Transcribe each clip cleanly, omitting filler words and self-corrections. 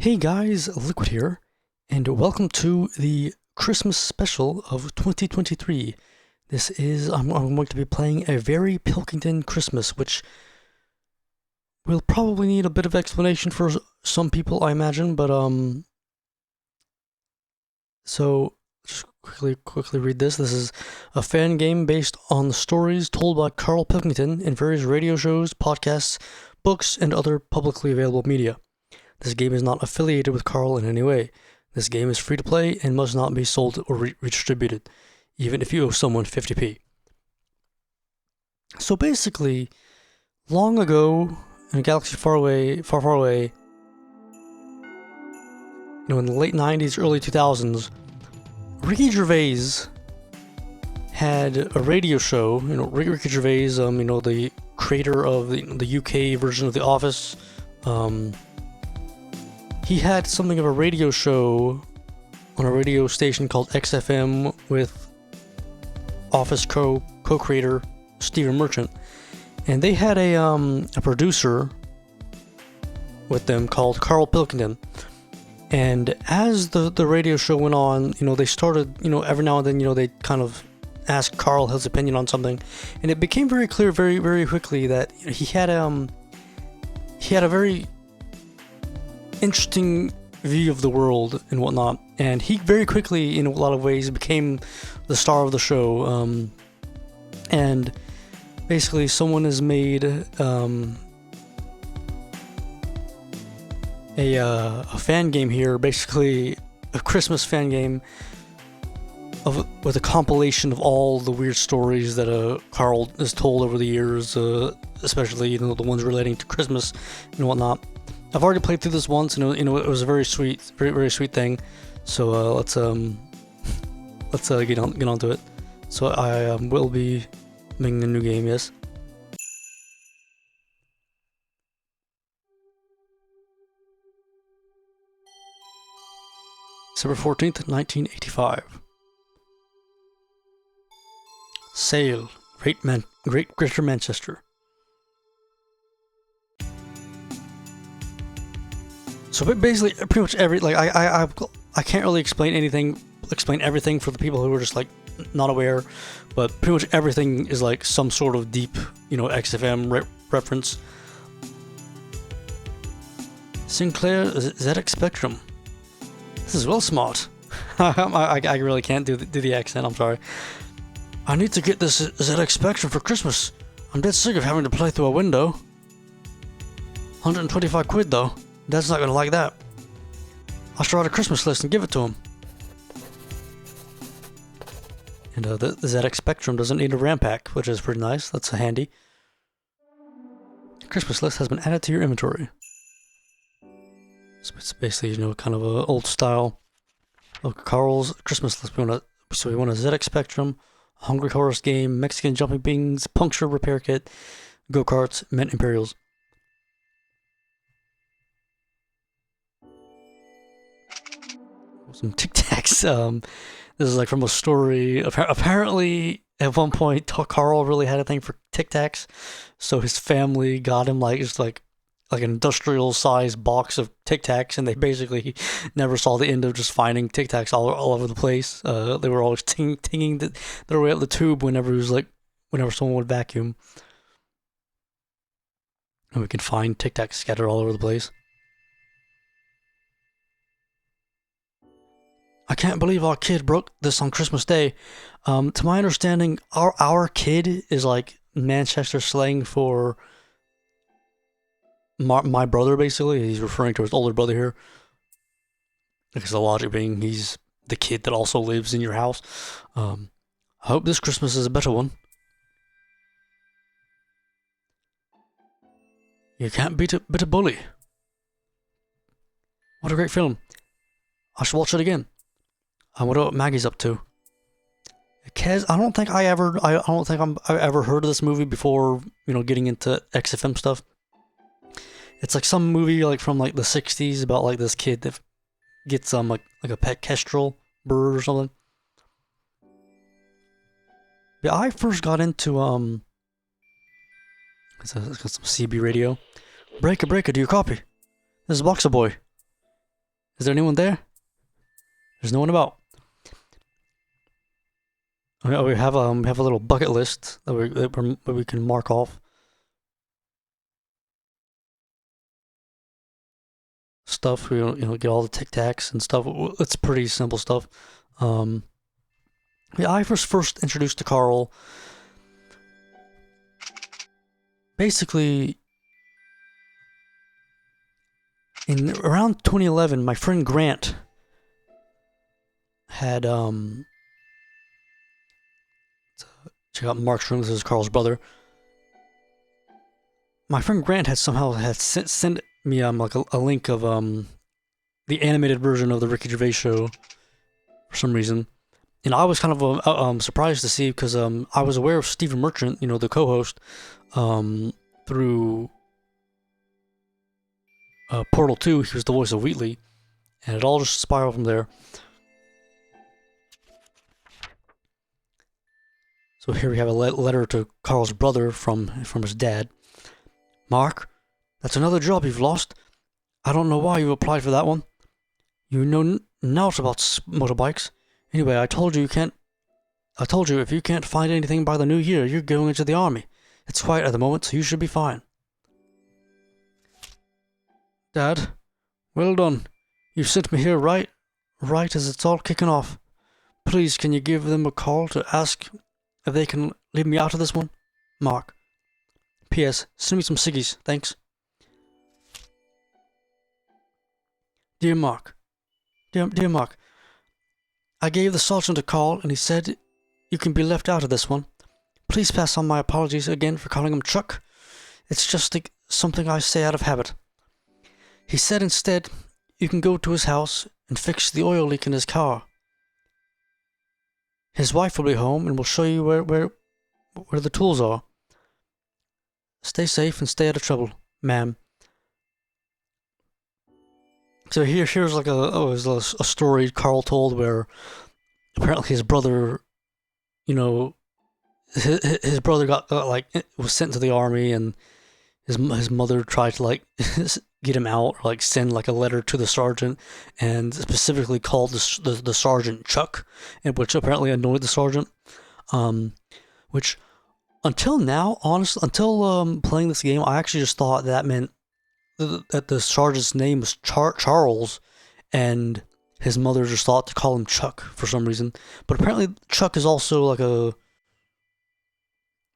Hey guys, Liquid here, and welcome to the Christmas special of 2023. I'm going to be playing a very Pilkington Christmas, which will probably need a bit of explanation for some people, I imagine, but so just quickly read this. This is a fan game based on the stories told by Karl Pilkington in various radio shows, podcasts, books, and other publicly available media. This game is not affiliated with Karl in any way. This game is free to play and must not be sold or redistributed, even if you owe someone 50p. So basically, long ago, in a galaxy far away, far away, in the late 90s, early 2000s, Ricky Gervais had a radio show. Ricky Gervais, the creator of the UK version of The Office, he had something of a radio show on a radio station called XFM with Office co-creator Stephen Merchant, and they had a producer with them called Karl Pilkington. And as the radio show went on, they started, every now and then, they kind of asked Karl his opinion on something, and it became very clear very, very quickly that he had a very interesting view of the world and whatnot, and he very quickly, in a lot of ways, became the star of the show. And basically, someone has made a fan game here, basically a Christmas fan game with a compilation of all the weird stories that Karl has told over the years, especially the ones relating to Christmas and whatnot. I've already played through this once, and it was a very sweet, very, very sweet thing. So let's get onto it. So I will be making a new game. Yes. December 14th, 1985. Sale, Greater Manchester. So basically, pretty much I can't really explain everything for the people who are just not aware, but pretty much everything is some sort of deep, XFM reference. Sinclair ZX Spectrum. This is well smart. I really can't do the accent. I'm sorry. I need to get this ZX Spectrum for Christmas. I'm dead sick of having to play through a window. 125 quid though. Dad's not gonna like that. I'll start a Christmas list and give it to him. And the ZX Spectrum doesn't need a RAM pack, which is pretty nice. That's handy. Christmas list has been added to your inventory. So it's basically, kind of a old style of Karl's Christmas list. We want a ZX Spectrum, a Hungry Horse game, Mexican jumping beans, puncture repair kit, go-karts, Mint Imperials. Some Tic Tacs. This is from a story. Apparently, at one point, Karl really had a thing for Tic Tacs, so his family got him just an industrial-sized box of Tic Tacs, and they basically never saw the end of just finding Tic Tacs all over the place. They were always tinging their way up the tube whenever someone would vacuum, and we could find Tic Tacs scattered all over the place. I can't believe our kid broke this on Christmas Day. To my understanding, our kid is Manchester slang for my brother, basically. He's referring to his older brother here. Because the logic being he's the kid that also lives in your house. I hope this Christmas is a better one. You can't beat a bully. What a great film. I should watch it again. I wonder what Maggie's up to. Kez, I don't think I've ever heard of this movie before, getting into XFM stuff. It's some movie from the 60s about this kid that gets a pet kestrel bird or something. Yeah, I first got into it's got some CB radio. Breaker, do you copy? This is Boxer Boy. Is there anyone there? There's no one about. We have a little bucket list that we can mark off. Stuff, get all the Tic Tacs and stuff. It's pretty simple stuff. I was first introduced to Karl basically in around 2011. My friend Grant had check out Mark's room. This is Karl's brother. My friend Grant had sent me like a link of the animated version of the Ricky Gervais show for some reason, and I was kind of surprised to see because I was aware of Stephen Merchant, the co-host, through Portal 2. He was the voice of Wheatley, and it all just spiraled from there. So here we have a letter to Karl's brother from his dad. Mark, that's another job you've lost. I don't know why you applied for that one. You know naught about motorbikes. Anyway, I told you if you can't find anything by the new year, you're going into the army. It's quiet at the moment, so you should be fine. Dad, well done. You sent me here right as it's all kicking off. Please, can you give them a call to ask if they can leave me out of this one? Mark. P.S. Send me some ciggies, thanks. Dear Mark, I gave the sergeant a call and he said you can be left out of this one. Please pass on my apologies again for calling him Chuck. It's just something I say out of habit. He said instead you can go to his house and fix the oil leak in his car. His wife will be home and will show you where the tools are. Stay safe and stay out of trouble, ma'am. So here's like a story Karl told where apparently his brother, his brother was sent to the army, and his mother tried to get him out, or send a letter to the sergeant, and specifically called the sergeant Chuck, and which apparently annoyed the sergeant. Which until now, honestly, until playing this game, I actually just thought that meant that the sergeant's name was Charles, and his mother just thought to call him Chuck for some reason. But apparently Chuck is also like a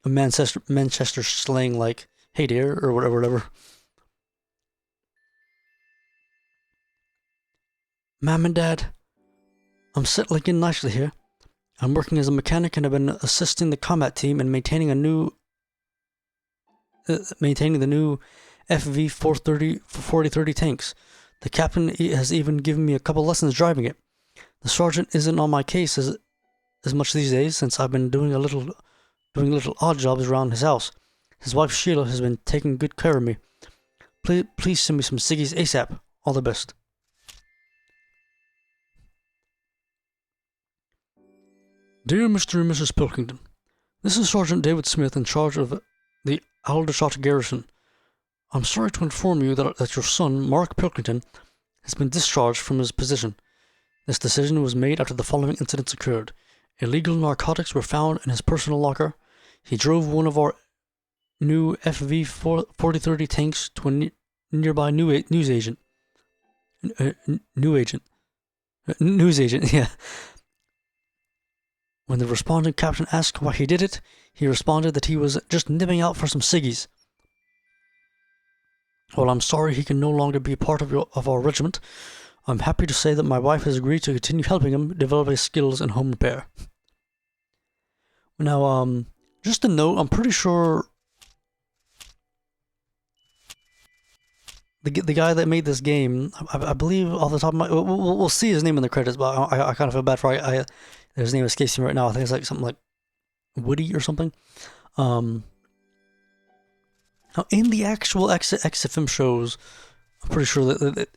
Manchester slang, like "Hey dear" or whatever. Mom and Dad, I'm settling in nicely here. I'm working as a mechanic and have been assisting the combat team in maintaining the new FV 4030 tanks. The captain has even given me a couple lessons driving it. The sergeant isn't on my case as much these days since I've been doing little odd jobs around his house. His wife Sheila has been taking good care of me. Please send me some ciggies ASAP. All the best. Dear Mr. and Mrs. Pilkington, this is Sergeant David Smith in charge of the Aldershot Garrison. I'm sorry to inform you that your son, Mark Pilkington, has been discharged from his position. This decision was made after the following incidents occurred. Illegal narcotics were found in his personal locker. He drove one of our new FV 4030 tanks to a nearby news agent, yeah. When the responding captain asked why he did it, he responded that he was just nipping out for some ciggies. While I'm sorry he can no longer be part of our regiment, I'm happy to say that my wife has agreed to continue helping him develop his skills in home repair. Now, just a note, I'm pretty sure the guy that made this game, I believe off the top of my, we'll see his name in the credits, but I kind of feel bad for his name escapes me right now. I think it's like something like Woody or something. Now, in the actual XFM shows, I'm pretty sure that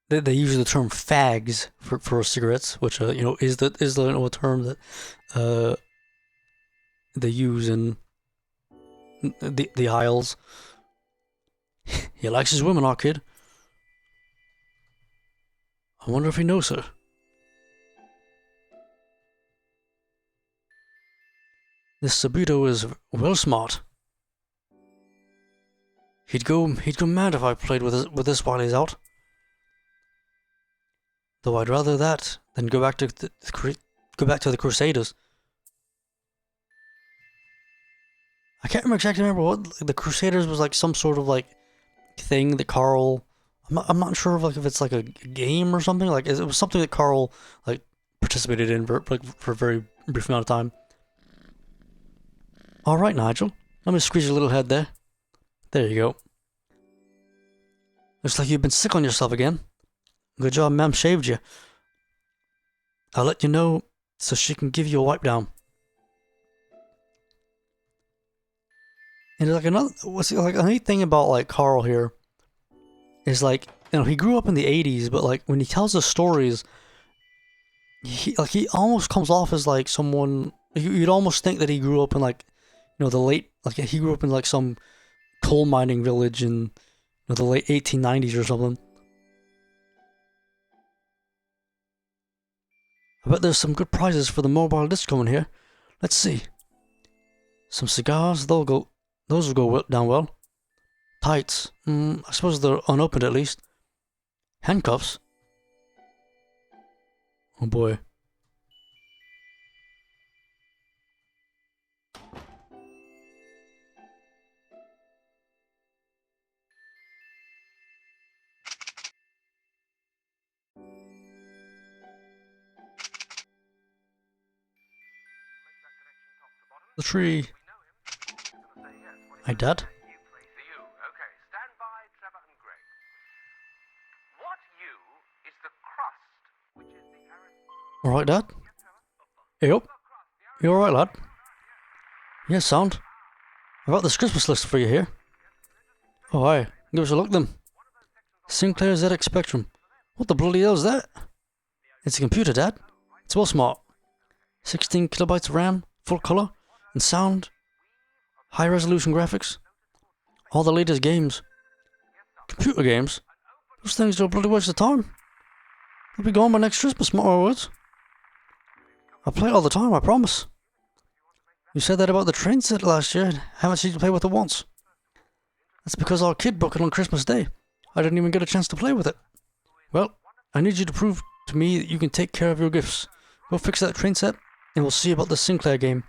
they use the term fags for cigarettes, which is the term that they use in the aisles. He likes his women, our kid. I wonder if he knows her. This Sabito is well smart. He'd go mad if I played with this while he's out. Though I'd rather that than go back to the Crusaders. I can't exactly remember what the Crusaders was like. Some sort of like thing that Karl. I'm not sure if it's like a game or something. Like it was something that Karl like participated in for a very brief amount of time. All right, Nigel. Let me squeeze your little head there. There you go. Looks like you've been sick on yourself again. Good job, Ma'am shaved you. I'll let you know so she can give you a wipe down. And like a neat thing about like Karl here is like, you know, he grew up in the 80s, but like when he tells the stories, he almost comes off as like someone you'd almost think that he grew up in like, you know, he grew up in like some coal mining village in, you know, the late 1890s or something. I bet there's some good prizes for the mobile disco in here. Let's see. Some cigars, those will go down well. Tights, I suppose they're unopened at least. Handcuffs. Oh boy. The tree. Hi, Dad. Alright, Dad? Hey up. You alright, lad? Yes, sound. I've got this Christmas list for you here. Oh, aye. Give us a look then. Sinclair ZX Spectrum. What the bloody hell is that? It's a computer, Dad. It's well smart. 16 kilobytes of RAM, full color, and sound. High resolution graphics. All the latest games. Computer games? Those things are a bloody waste of time. They'll be gone by next Christmas, mark my words. I play it all the time, I promise. You said that about the train set last year. Haven't seen you play with it once. That's because our kid broke it on Christmas Day. I didn't even get a chance to play with it. Well, I need you to prove to me that you can take care of your gifts. Go fix that train set, and we'll see about the Sinclair game.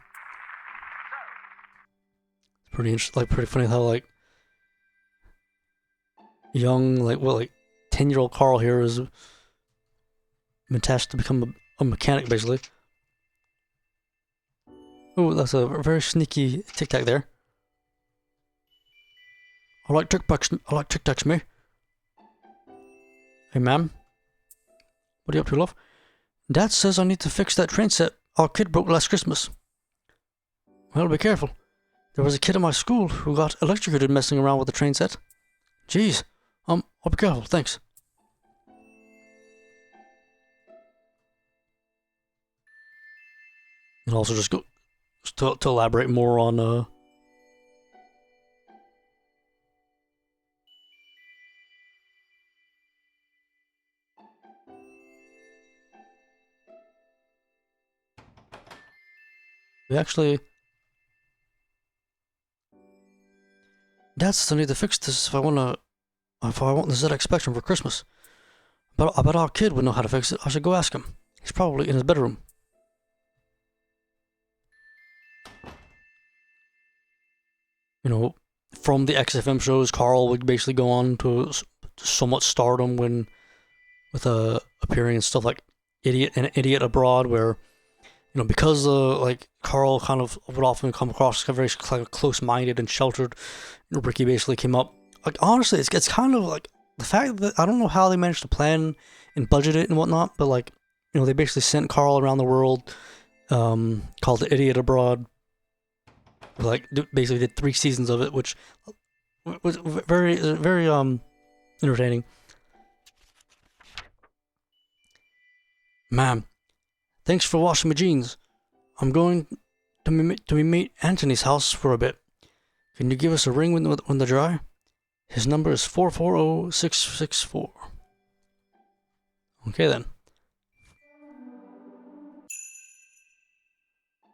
Pretty interesting, like pretty funny how like young, like 10-year-old Karl here has been tasked to become a mechanic basically. Oh, that's a very sneaky tic tac there. I like tic tacs, me. Hey, ma'am. What are you up to, love? Dad says I need to fix that train set our kid broke last Christmas. Well, be careful. There was a kid at my school who got electrocuted messing around with the train set. Jeez. I'll be careful, thanks. And also just go to elaborate more on we actually Dad says I need to fix this if I want the ZX Spectrum for Christmas. But I bet our kid would know how to fix it. I should go ask him. He's probably in his bedroom. You know, from the XFM shows, Karl would basically go on to somewhat stardom with appearing in stuff like An Idiot Abroad, where, you know, because like Karl kind of would often come across very like close-minded and sheltered. You know, Ricky basically came up. Like honestly, it's kind of like the fact that I don't know how they managed to plan and budget it and whatnot, but like, you know, they basically sent Karl around the world, called The Idiot Abroad. Like basically did 3 seasons of it, which was very entertaining. Ma'am, thanks for washing my jeans. I'm going to meet Anthony's house for a bit. Can you give us a ring when they're dry? His number is 440664. Okay then.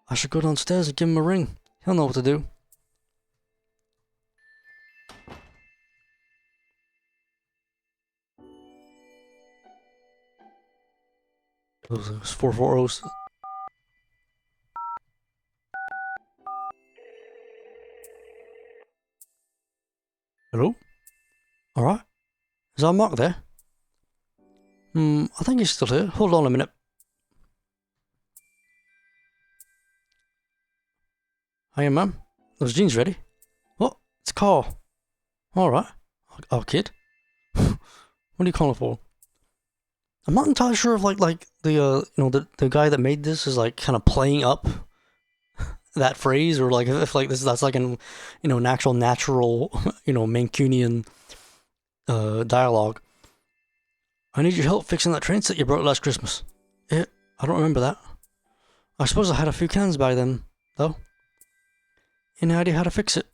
I should go downstairs and give him a ring. He'll know what to do. Those 440s. Hello? Alright. Is our Mark there? I think he's still here. Hold on a minute. Hiya, ma'am. Those jeans ready? What? It's Karl. Alright. Oh, kid. What are you calling for? I'm not entirely sure if like the the guy that made this is like kind of playing up that phrase, or like if like that's like an an actual natural Mancunian dialogue. I need your help fixing that train set you brought last Christmas. I don't remember that. I suppose I had a few cans by then, though. Any idea how to fix it?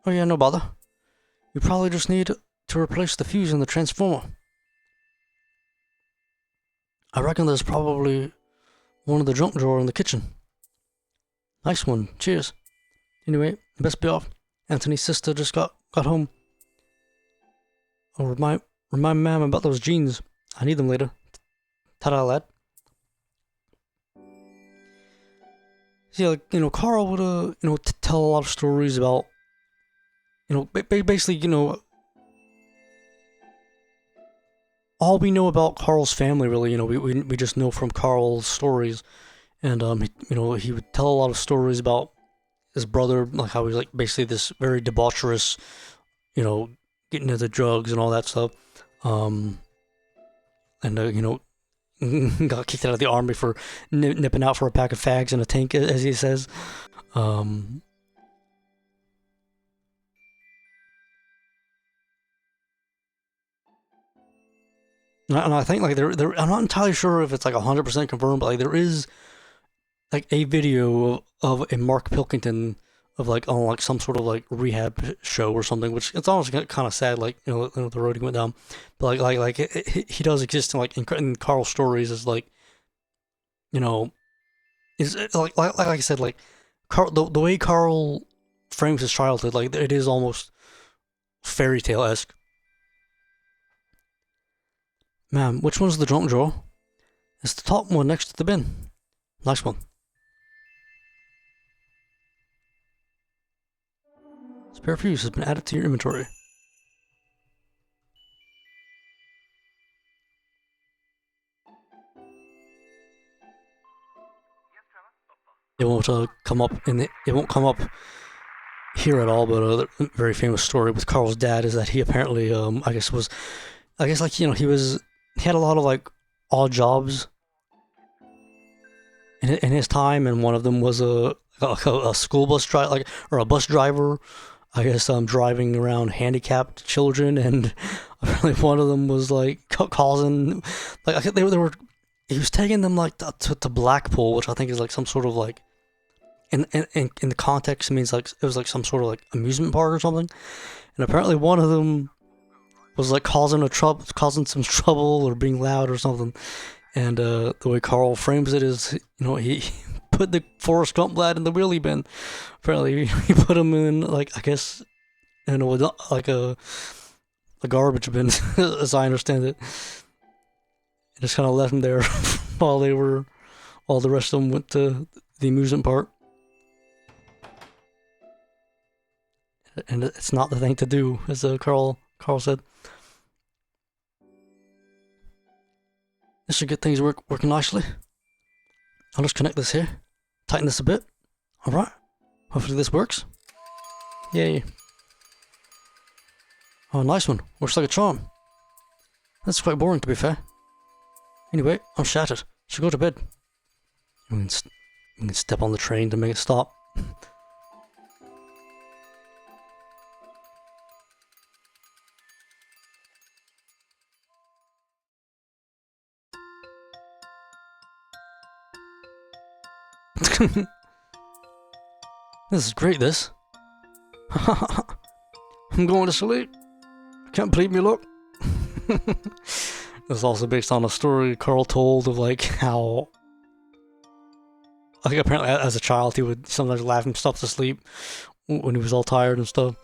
Oh yeah, no bother. You probably just need to replace the fuse in the transformer. I reckon there's probably one in the junk drawer in the kitchen. Nice one, cheers. Anyway, you best be off. Anthony's sister just got home. Oh, remind Ma'am about those jeans. I need them later. Ta-da, lad. See, like, Karl would, tell a lot of stories about, basically, all we know about Karl's family, really, we just know from Karl's stories. And, he would tell a lot of stories about his brother, like how he's, like, basically this very debaucherous, getting into drugs and all that stuff. And, got kicked out of the army for nipping out for a pack of fags in a tank, as he says. And I think like there I'm not entirely sure if it's like 100% confirmed, but like there is like a video of a Mark Pilkington of like on like some sort of like rehab show or something, which it's almost kind of sad, like the road he went down, but he does exist in like in Karl's stories as like is like I said, like Karl, the way Karl frames his childhood, like it is almost fairy tale-esque. Ma'am, which one's the junk drawer? It's the top one next to the bin. Nice one. Spare fuse has been added to your inventory. It won't come up it won't come up here at all, but a very famous story with Karl's dad is that he apparently I guess like he had a lot of like odd jobs in his time, and one of them was a school bus driver, like, or a bus driver, I guess, driving around handicapped children, and apparently one of them was like causing, like, they were he was taking them like to Blackpool, which I think is like some sort of like in the context it means like it was like some sort of like amusement park or something, and apparently one of them was like causing some trouble or being loud or something. And the way Karl frames it is, he put the Forrest Gump lad in the wheelie bin. Apparently, he put him in, like, I guess, like a garbage bin, as I understand it. And just kind of left him there while the rest of them went to the amusement park. And it's not the thing to do, as Karl said. This should get things working nicely. I'll just connect this here, tighten this a bit. Alright, hopefully this works. Yay. Oh, nice one. Works like a charm. That's quite boring, to be fair. Anyway, I'm shattered. Should go to bed. We can step on the train to make it stop. This is great, this. I'm going to sleep. Can't believe me luck. It's also based on a story Carl told of like how, like apparently as a child he would sometimes laugh himself to sleep when he was all tired and stuff.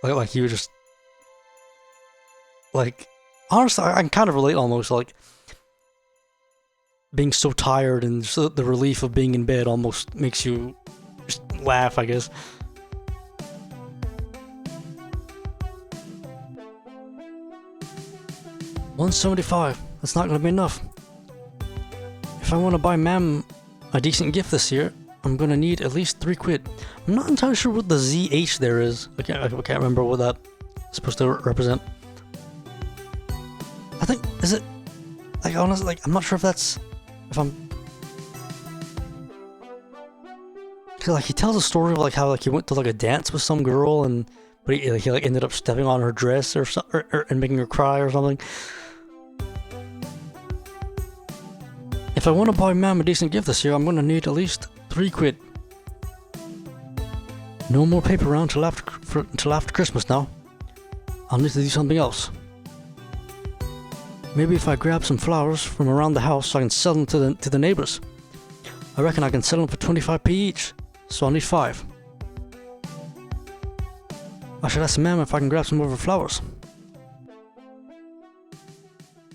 Like he would just like honestly I can kind of relate almost like being so tired and just the relief of being in bed almost makes you just laugh, I guess. $175. That's not gonna be enough. If I want to buy Ma'am a decent gift this year, I'm gonna need at least £3. I'm not entirely sure what the ZH there is. I can't remember what that's supposed to represent. I think, is it, like honestly, like I'm not sure if that's, if I'm, like he tells a story of like how like he went to like a dance with some girl and but he like ended up stepping on her dress or and making her cry or something. If I want to buy Ma'am a decent gift this year, I'm gonna need at least £3. No more paper round till after Christmas now. I'll need to do something else. Maybe if I grab some flowers from around the house, I can sell them to the neighbors. I reckon I can sell them for 25p each, so I'll need 5. I should ask Ma'am if I can grab some of her flowers.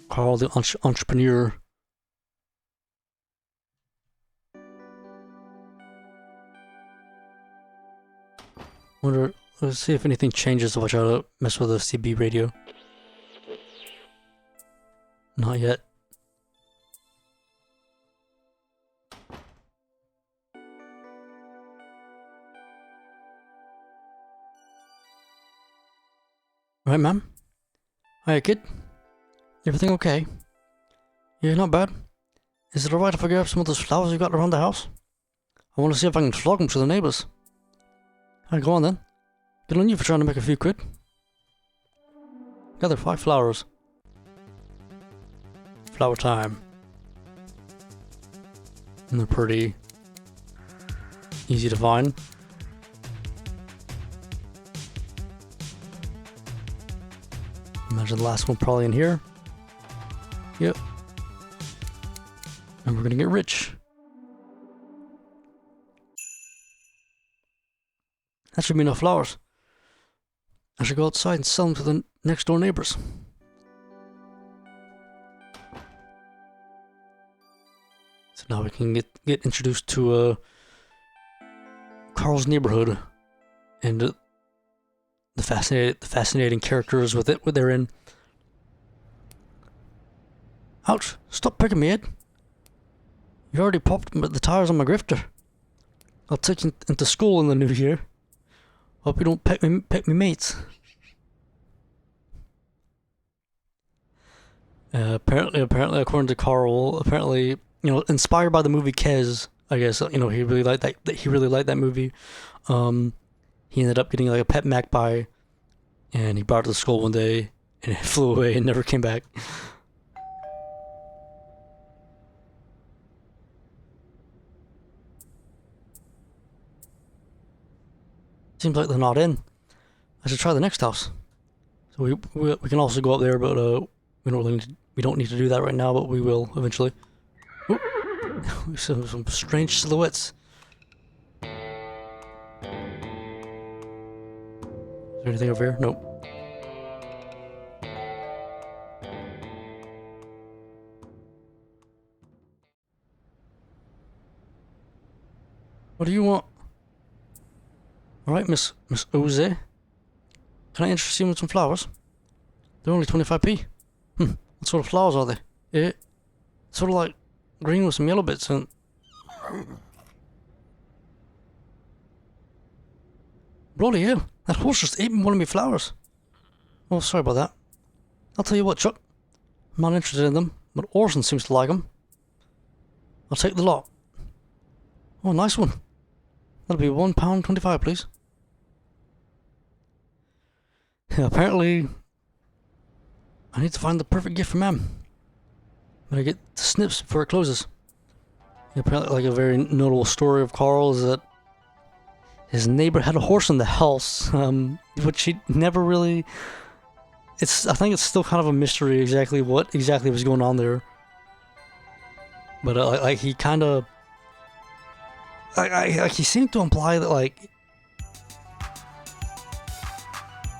Carl, the entrepreneur. Wonder, let's see if anything changes if I try to mess with the CB radio. Not yet. Right, ma'am? Hiya, kid. Everything okay? Yeah, not bad. Is it alright if I grab some of those flowers you got around the house? I want to see if I can flog them to the neighbors. Alright, go on then. Good on you for trying to make a few quid. Gather 5 flowers. Flower time. And they're pretty easy to find. Imagine the last one probably in here. Yep. And we're gonna get rich. That should be enough flowers. I should go outside and sell them to the next door neighbors. So now we can get introduced to Carl's neighborhood and the fascinating characters with it, what they're in. Ouch! Stop picking me, Ed. You already popped the tires on my grifter. I'll take you into school in the new year. Hope you don't peck me mates. Apparently, according to Carl, inspired by the movie Kes, I guess, he really liked that. He really liked that movie. He ended up getting like a pet magpie, and he brought it to school one day, and it flew away and never came back. Seems like they're not in. I should try the next house. So we can also go up there, but we don't need to do that right now, but we will eventually. Some strange silhouettes. Is there anything over here? Nope. What do you want? Alright, Miss Oze. Can I interest you in some flowers? They're only 25p. What sort of flowers are they? Sort of like green with some yellow bits and... Bloody hell, that horse just ate one of my flowers. Oh, sorry about that. I'll tell you what, Chuck. I'm not interested in them, but Orson seems to like them. I'll take the lot. Oh, nice one. That'll be £1.25, please. Yeah, apparently, I need to find the perfect gift for Ma'am. But I get the snips before it closes. Yeah, apparently, like a very notable story of Carl is that his neighbor had a horse in the house, which he never really I think it's still kind of a mystery exactly what exactly was going on there. But like he kind of, like he seemed to imply that like,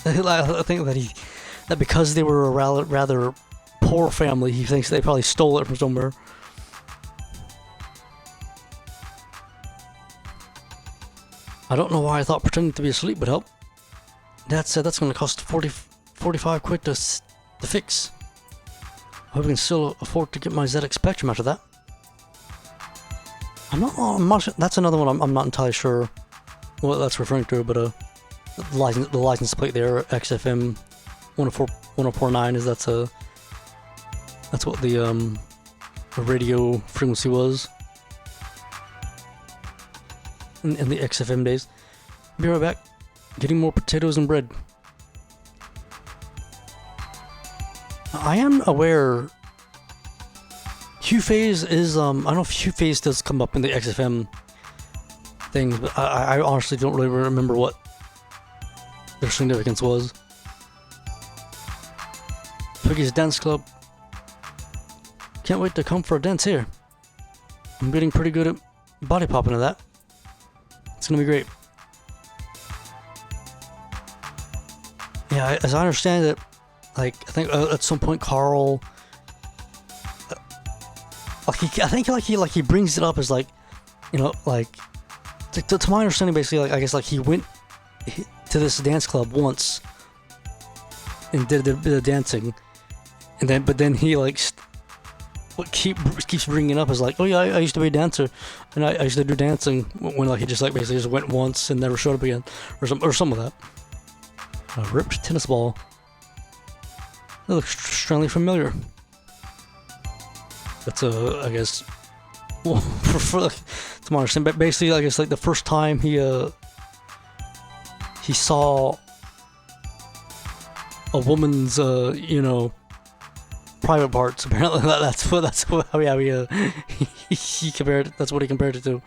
I think that because they were a rather poor family, he thinks they probably stole it from somewhere. I don't know why I thought pretending to be asleep would help. Dad said that's going to cost 45 quid to fix. I hope we can still afford to get my ZX Spectrum after that. I'm not that's another one I'm not entirely sure what that's referring to, but the license plate there, XFM 1049, is that's what the radio frequency was in the XFM days. Be right back. Getting more potatoes and bread. I am aware Q phase is I don't know if Q phase does come up in the XFM things, but I honestly don't really remember what their significance was. Piggy's Dance Club. Can't wait to come for a dance here. I'm getting pretty good at body popping to that. It's gonna be great. Yeah, as I understand it, like I think at some point Karl, like he brings it up as like, you know, like to my understanding, basically, like I guess like he went to this dance club once and did a bit of dancing, and then he like keeps bringing it up as like, oh yeah, I used to be a dancer, and I used to do dancing when like he just like basically just went once and never showed up again, or some of that. A ripped tennis ball. That looks strangely familiar. That's I guess, well, for like, to my understanding, but basically, I guess like the first time he saw a woman's you know, private parts. Apparently, that's what yeah, he compared it. That's what he compared it to.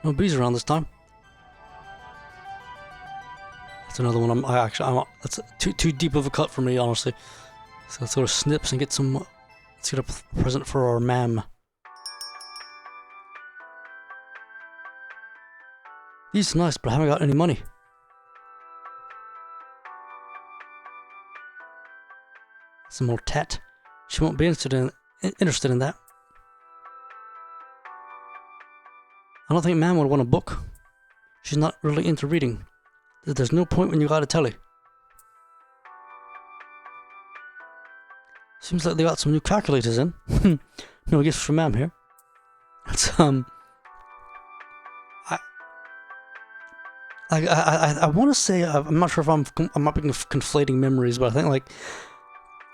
No bees around this time. That's another one. That's too deep of a cut for me, honestly. So let's go to Snips and get some. Let's get a present for our ma'am. These are nice, but I haven't got any money. Some more tat. She won't be interested in that. I don't think ma'am would want a book. She's not really into reading. There's no point when you got a telly. Seems like they got some new calculators in. No gifts from ma'am here. That's I want to say, I'm not sure if I might be conflating memories, but I think like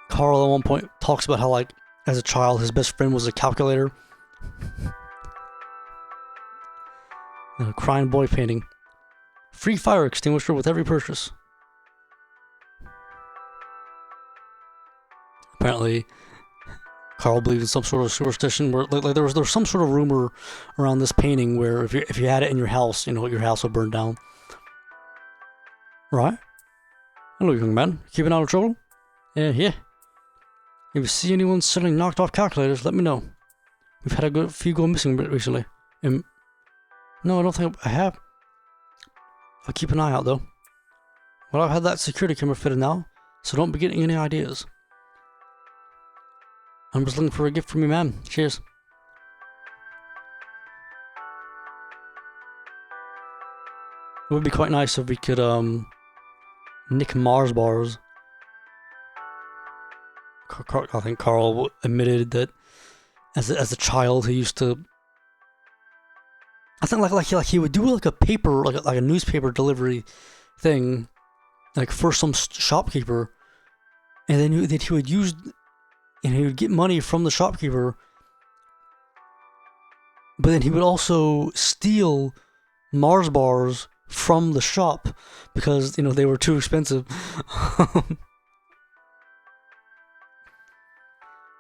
Karl at one point talks about how like as a child his best friend was a calculator. A crying boy painting. Free fire extinguisher with every purchase. Apparently, Karl believed in some sort of superstition where like there was some sort of rumor around this painting where if you had it in your house, you know, your house would burn down. Right? Hello, young man. Keeping out of trouble? Yeah. If you see anyone selling knocked off calculators, let me know. We've had a few go missing recently. No, I don't think I have. I'll keep an eye out though. Well, I've had that security camera fitted now, so don't be getting any ideas. I'm just looking for a gift from you, ma'am. Cheers. It would be quite nice if we could nick Mars bars. I think Karl admitted that as a child he used to. I think like he would do like a paper, like a newspaper delivery thing, like for some shopkeeper, and then he would use, and he would get money from the shopkeeper, but then he would also steal Mars bars from the shop because, you know, they were too expensive.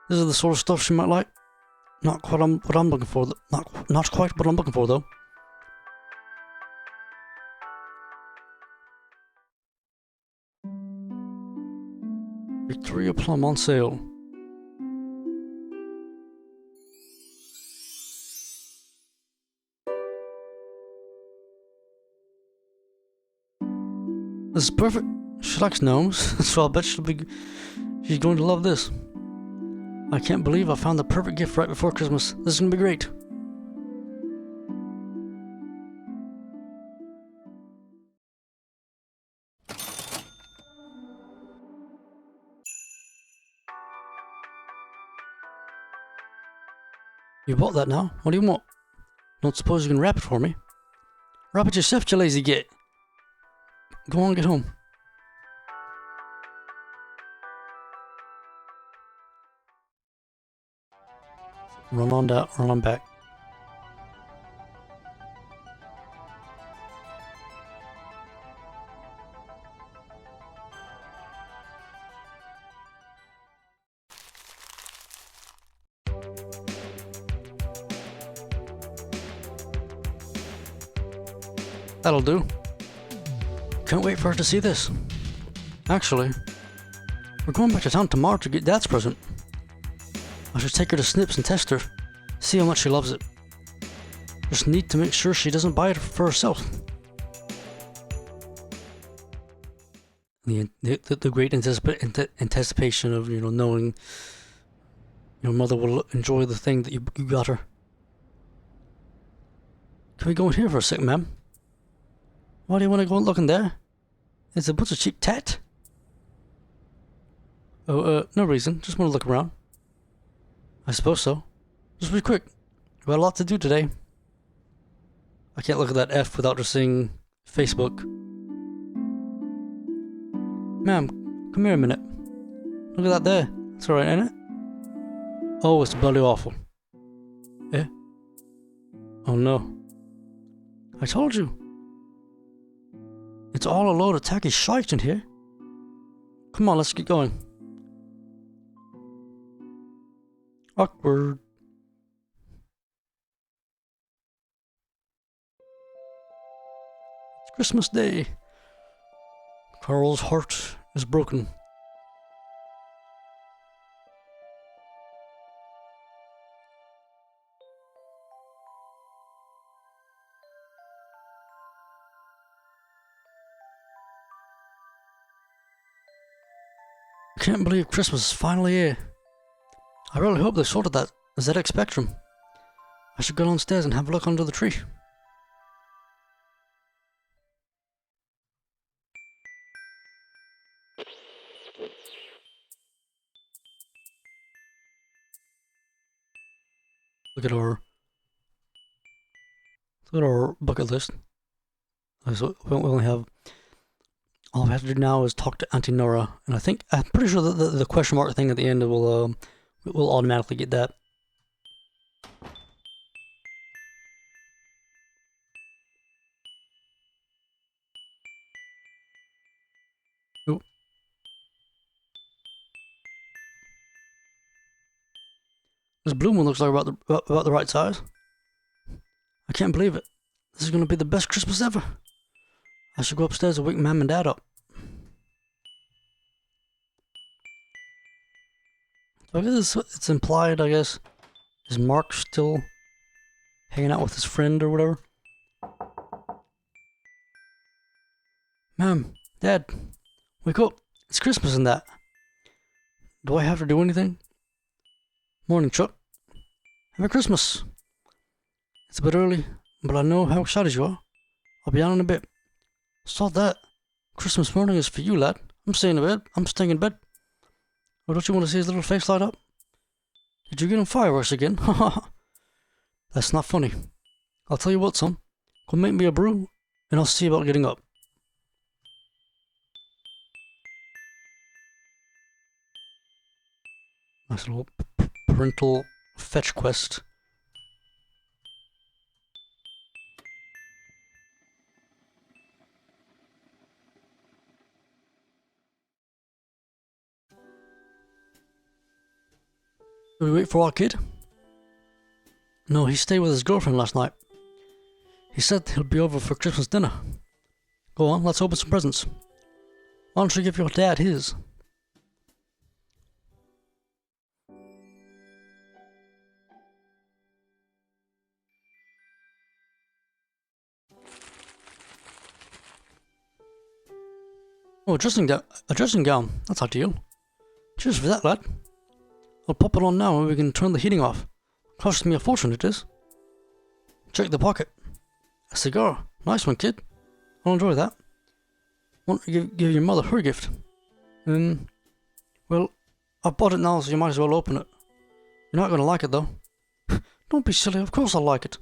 This is the sort of stuff she might like. Not quite what I'm looking for. Not quite what I'm looking for though. Victoria Plum on sale. This is perfect. She likes gnomes, so I'll bet she's going to love this. I can't believe I found the perfect gift right before Christmas. This is gonna be great. You bought that now? What do you want? Don't suppose you can wrap it for me? Wrap it yourself, you lazy git. Go on, get home. Run on down, run on back. That'll do. Can't wait for her to see this. Actually, we're going back to town tomorrow to get Dad's present. I should take her to Snips and test her, see how much she loves it. Just need to make sure she doesn't buy it for herself. The great anticipation of, you know, knowing your mother will enjoy the thing that you got her. Can we go in here for a sec, ma'am? Why do you want to go and look in there? It's a bunch of cheap tat. Oh, no reason. Just want to look around. I suppose so. Just be quick. We've got a lot to do today. I can't look at that F without just seeing Facebook. Ma'am, come here a minute. Look at that there. It's alright, ain't it? Oh, it's bloody awful. Eh? Oh no. I told you. It's all a load of tacky shite in here. Come on, let's get going. Awkward. It's Christmas Day. Karl's heart is broken. I can't believe Christmas is finally here. I really hope they sorted that ZX Spectrum. I should go downstairs and have a look under the tree. Look at our bucket list. So we only have, all we have to do now is talk to Auntie Nora, and I'm pretty sure that the question mark thing at the end will automatically get that. Ooh. This blue one looks like about the right size. I can't believe it. This is going to be the best Christmas ever. I should go upstairs and wake Mom and Dad up. So I guess it's implied, I guess. Is Mark still hanging out with his friend or whatever? Mom, Dad, wake up. It's Christmas and that. Do I have to do anything? Morning, Chuck. Happy Christmas. It's a bit early, but I know how excited you are. I'll be out in a bit. Saw that. Christmas morning is for you, lad. I'm staying in bed. Oh, don't you want to see his little face light up? Did you get him fireworks again? Ha. That's not funny. I'll tell you what, son. Go make me a brew, and I'll see about getting up. Nice little parental fetch quest. Do we wait for our kid? No, he stayed with his girlfriend last night. He said he'll be over for Christmas dinner. Go on, let's open some presents. Why don't you give your dad his? Oh, a dressing gown. That's ideal. Cheers for that, lad. I'll pop it on now and we can turn the heating off. Cost me a fortune, it is. Check the pocket. A cigar. Nice one, kid. I'll enjoy that. Want to give your mother her gift. Well, I bought it now, so you might as well open it. You're not gonna like it, though. Don't be silly, of course I'll like it.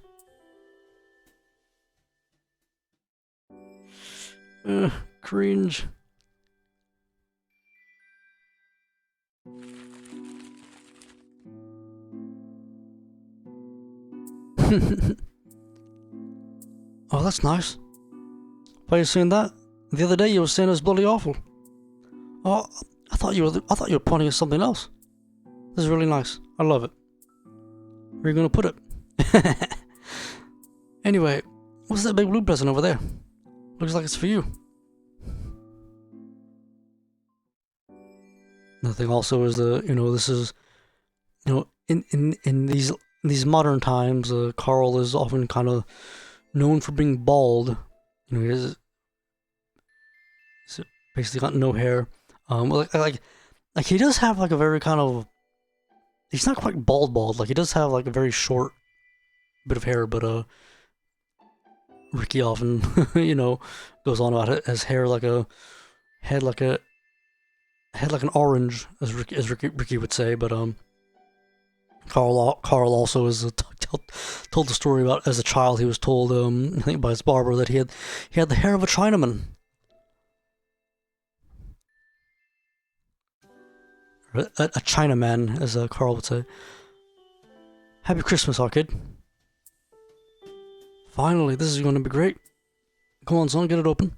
Cringe. Oh, that's nice. Why are you saying that? The other day you were saying it was bloody awful. Oh, I thought you were pointing at something else. This is really nice. I love it. Where are you gonna put it? Anyway, what's that big blue present over there? Looks like it's for you. The thing also is this is, in these modern times, Karl is often kind of known for being bald. He's basically got no hair. Like he does have like a very kind of, he's not quite bald. Like he does have like a very short bit of hair, but Ricky often, goes on about it as hair like a head like an orange, as Ricky would say. But Karl also is told the story about as a child he was told I think by his barber that he had the hair of a Chinaman. A Chinaman, as Karl would say. Happy Christmas, our kid. Finally, this is going to be great. Come on, son, get it open.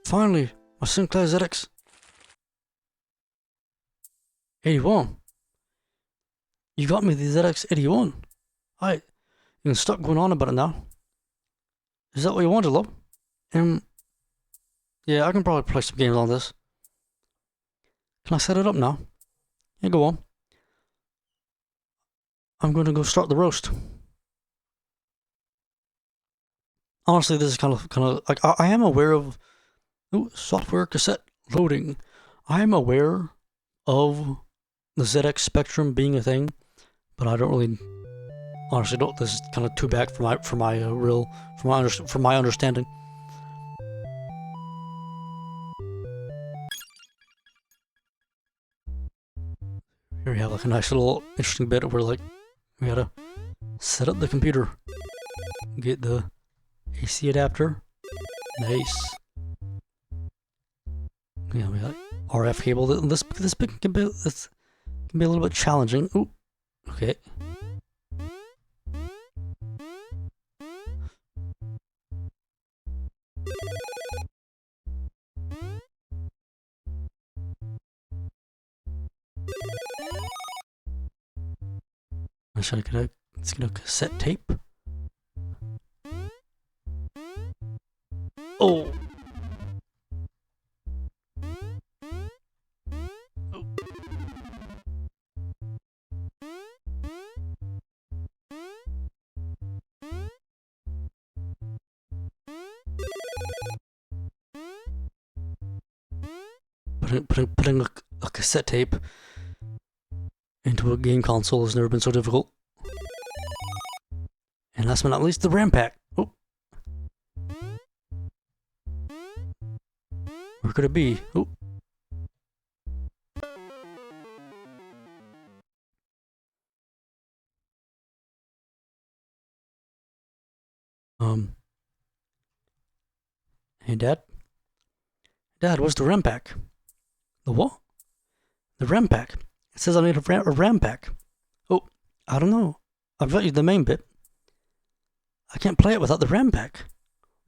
Finally, my Sinclair ZX 81. You got me the ZX 81. You can stop going on about it now. Is that what you wanted, love? Yeah, I can probably play some games on this. Can I set it up now? Yeah, go on. I'm going to go start the roast. Honestly, this is kind of like I am aware of. Ooh, software cassette loading. I am aware of the ZX Spectrum being a thing, but I don't really. Honestly, don't. This is kind of too back for my understanding. Here we have like a nice little interesting bit where like we gotta set up the computer, get the AC adapter. Nice. Yeah, we got RF cable. This bit can be a little bit challenging. Ooh, okay. Should I get a cassette tape? Oh. Putting a cassette tape into a game console has never been so difficult. And last but not least, the RAM pack. Oh. Where could it be? Oh. Hey, Dad? Dad, where's the RAM pack? The what? The RAM pack. It says I need a RAM pack. Oh, I don't know. I've got you the main bit. I can't play it without the RAM pack.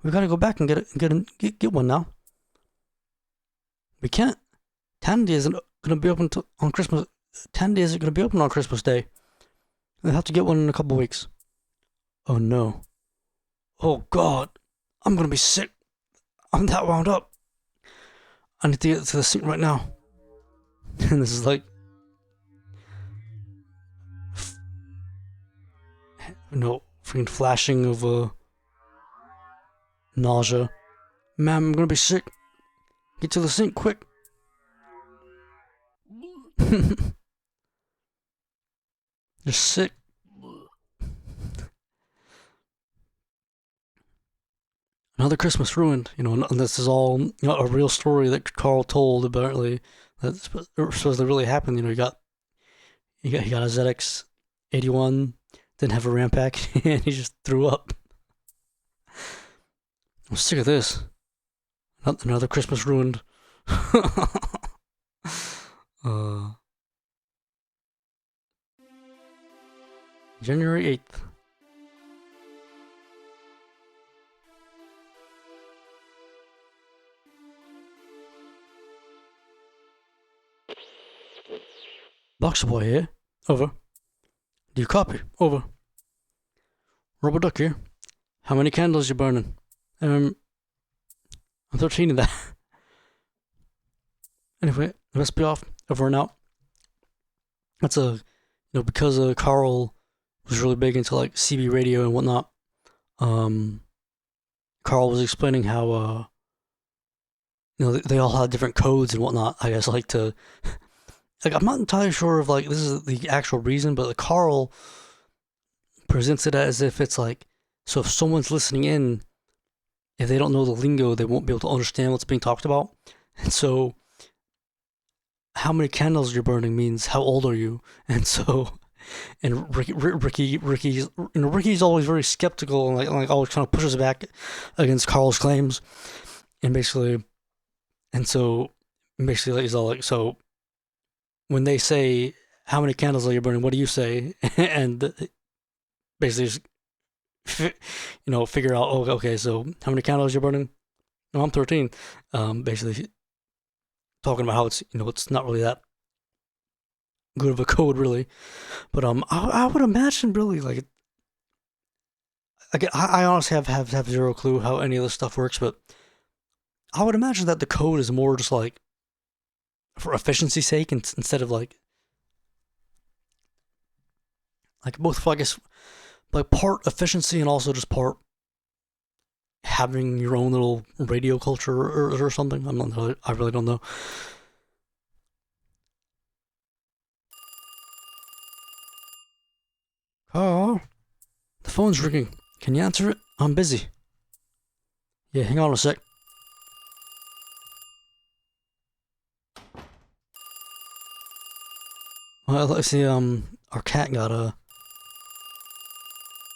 We've got to go back and get one now. We can't. Tandy isn't going to be open on Christmas. Tandy isn't going to be open on Christmas Day. We'll have to get one in a couple weeks. Oh no. Oh God. I'm going to be sick. I'm that wound up. I need to get to the sink right now. And this is like no freaking flashing of nausea. Ma'am, I'm gonna be sick. Get to the sink quick. You're sick. Another Christmas ruined. And this is all a real story that Karl told. Apparently, that's supposed to really happen. He got a ZX81, didn't have a RAM pack, and he just threw up. I'm sick of this. Another Christmas ruined. January 8th. Boxer Boy here. Over. Do you copy? Over. Rubber Duck here. How many candles you burning? I'm 13 in that. Anyway, I must be off. Over and out. That's because Karl was really big into like CB radio and whatnot. Karl was explaining how they all had different codes and whatnot. I guess I'm not entirely sure if this is the actual reason, but Karl presents it as if it's so if someone's listening in, if they don't know the lingo, they won't be able to understand what's being talked about. And so, how many candles you're burning means how old are you? And so, and Ricky's always very skeptical and always kind of pushes back against Karl's claims, and he's all so when they say how many candles are you burning, what do you say? And basically just figure out, okay, so how many candles you're burning? No, I'm 13. Basically talking about how it's not really that good of a code, really. But I would imagine really I honestly have zero clue how any of this stuff works, but I would imagine that the code is more just for efficiency's sake, instead of both, I guess, part efficiency and also just part having your own little radio culture or something. I really don't know. Karl, the phone's ringing. Can you answer it? I'm busy. Yeah, hang on a sec. Well, let's see. Our cat got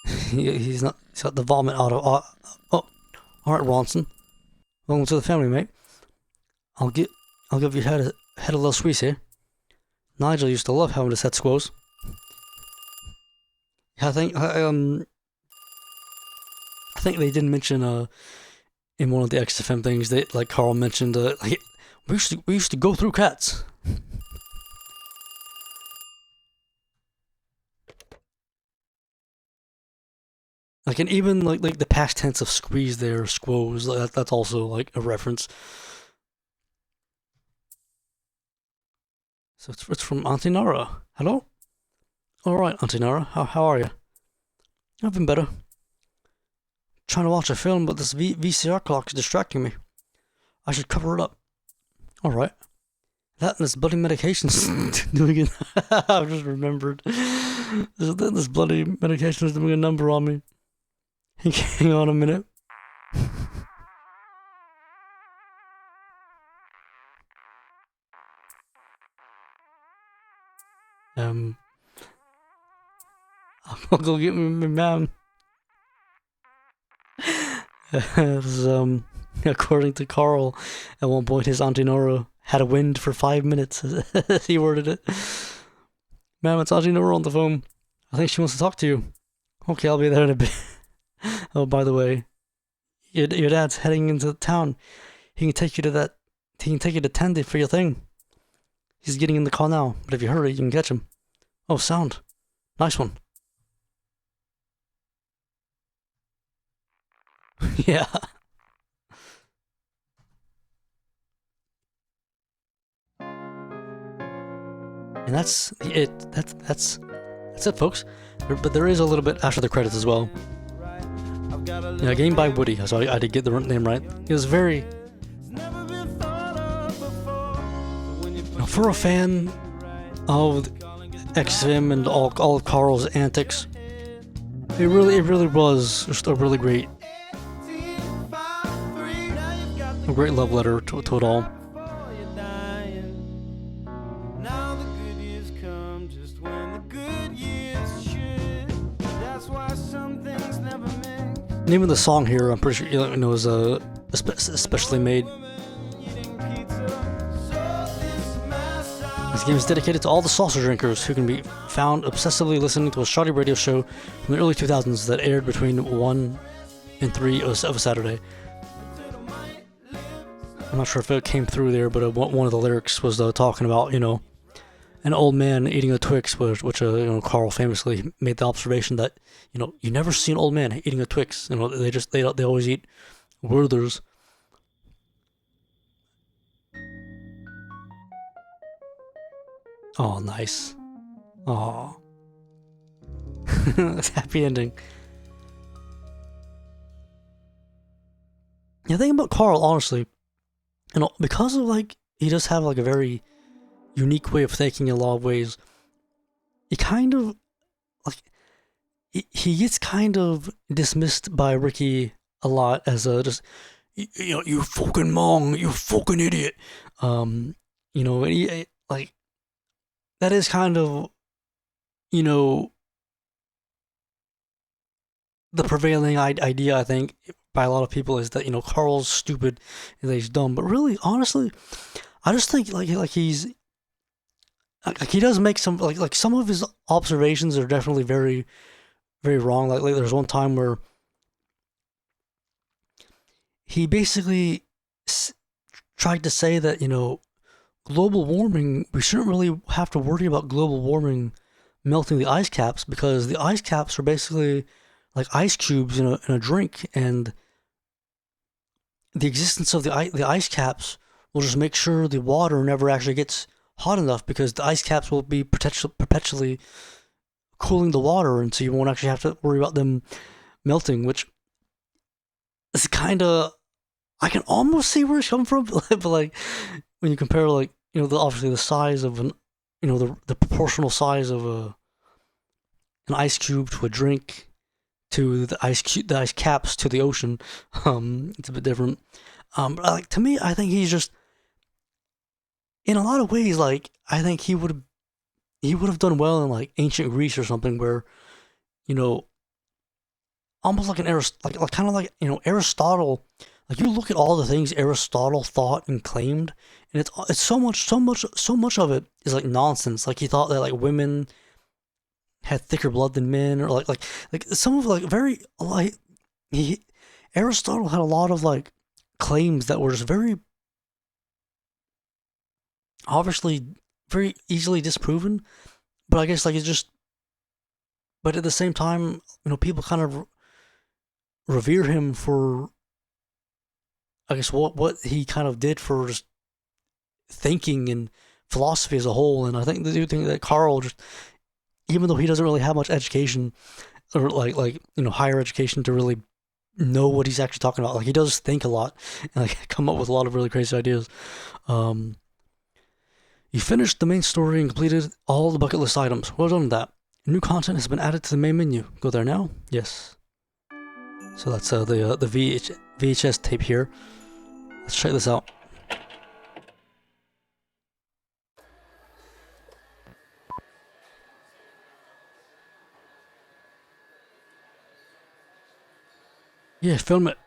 he's got the vomit out of. All right, Ronson. Welcome to the family, mate. I'll give your head a little squeeze here. Nigel used to love having his head squoze. I think they did mention in one of the XFM things that Karl mentioned we used to go through cats. And even the past tense of squeeze there, squoze, that's also a reference. So it's from Auntie Nara. Hello? Alright, Auntie Nara, how are you? I've been better. Trying to watch a film, but this VCR clock is distracting me. I should cover it up. Alright. That and this bloody medication's doing it. I've just remembered. This bloody medication is doing a number on me. Hang on a minute. I'll go get my mom. According to Karl, at one point his Auntie Nora had a wind for 5 minutes, as he worded it. Ma'am, it's Auntie Nora on the phone. I think she wants to talk to you. Okay, I'll be there in a bit. Oh, by the way, your dad's heading into town. He can take you to Tandy for your thing. He's getting in the car now, but if you hurry, you can catch him. Oh, sound. Nice one. Yeah. And that's it. That's That's it, folks. But there is a little bit after the credits as well. Yeah, game by Woody, so I did get the name right. It was very... for a fan of XM and all of Carl's antics, it really was just a really great love letter to it all. And even the song here, I'm pretty sure was especially made. This game is dedicated to all the salsa drinkers who can be found obsessively listening to a shoddy radio show from the early 2000s that aired between 1 and 3 of a Saturday. I'm not sure if it came through there, but one of the lyrics was talking about, an old man eating a Twix, which Carl famously made the observation that, you never see an old man eating a Twix. They always eat Werther's. Oh, nice. Oh. Happy ending. Yeah, think about Carl, honestly, because of he does have a very unique way of thinking in a lot of ways. He kind of he gets kind of dismissed by Ricky a lot as just you fucking mong, you fucking idiot. He, that is kind of the prevailing idea, I think, by a lot of people, is that Carl's stupid and that he's dumb. But really, honestly, I just think he's he does make some some of his observations are definitely very, very wrong. Like there's one time where he basically tried to say that global warming, we shouldn't really have to worry about global warming melting the ice caps, because the ice caps are basically like ice cubes in a drink, and the existence of the ice caps will just make sure the water never actually gets hot enough, because the ice caps will be perpetually cooling the water, and so you won't actually have to worry about them melting, which is kind of, I can almost see where it's coming from, but when you compare obviously the size of the proportional size of an ice cube to a drink to the ice caps to the ocean, it's a bit different. But to me, I think he's just, in a lot of ways, I think he would have done well in ancient Greece or something, where almost like an Aristotle. You look at all the things Aristotle thought and claimed, and it's so much of it is nonsense. He thought that women had thicker blood than men, or some of very Aristotle had a lot of claims that were just very obviously very easily disproven. But I guess it's just, but at the same time, people kind of revere him for, I guess, what he kind of did for just thinking and philosophy as a whole. And I think that Carl, just, even though he doesn't really have much education or higher education to really know what he's actually talking about, he does think a lot and come up with a lot of really crazy ideas. You finished the main story and completed all the bucket list items. Well done with that. New content has been added to the main menu. Go there now. Yes. So that's the VHS tape here. Let's check this out. Yeah, film it.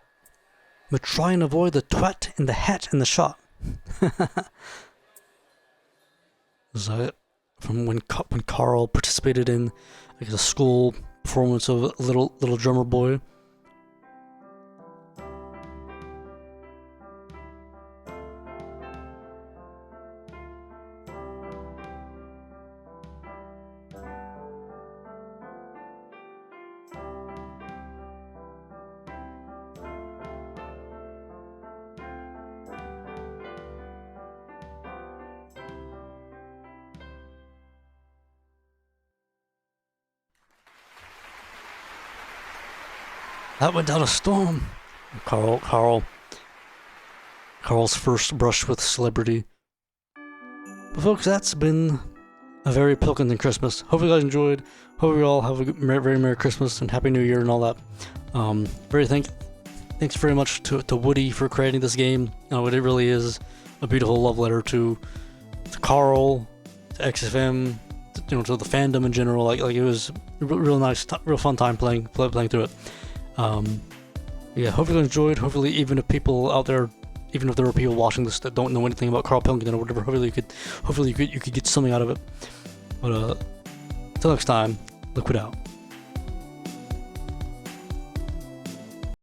But try and avoid the twat and the hat in the shot. Was that from when Carl participated in a school performance of Little Drummer Boy? That went down a storm. Carl's first brush with celebrity. But folks, that's been a very Pilkington Christmas. Hope you guys enjoyed. Hope you all have a very Merry Christmas and Happy New Year and all that. Thanks very much to Woody for creating this game. It really is a beautiful love letter to Karl, to XFM, to the fandom in general. Like it was real nice, real fun time playing through it. Yeah, hope you guys enjoyed. Hopefully, even if people out there, even if there are people watching this that don't know anything about Karl Pilkington or whatever, hopefully you could get something out of it. But until next time, Liquid out.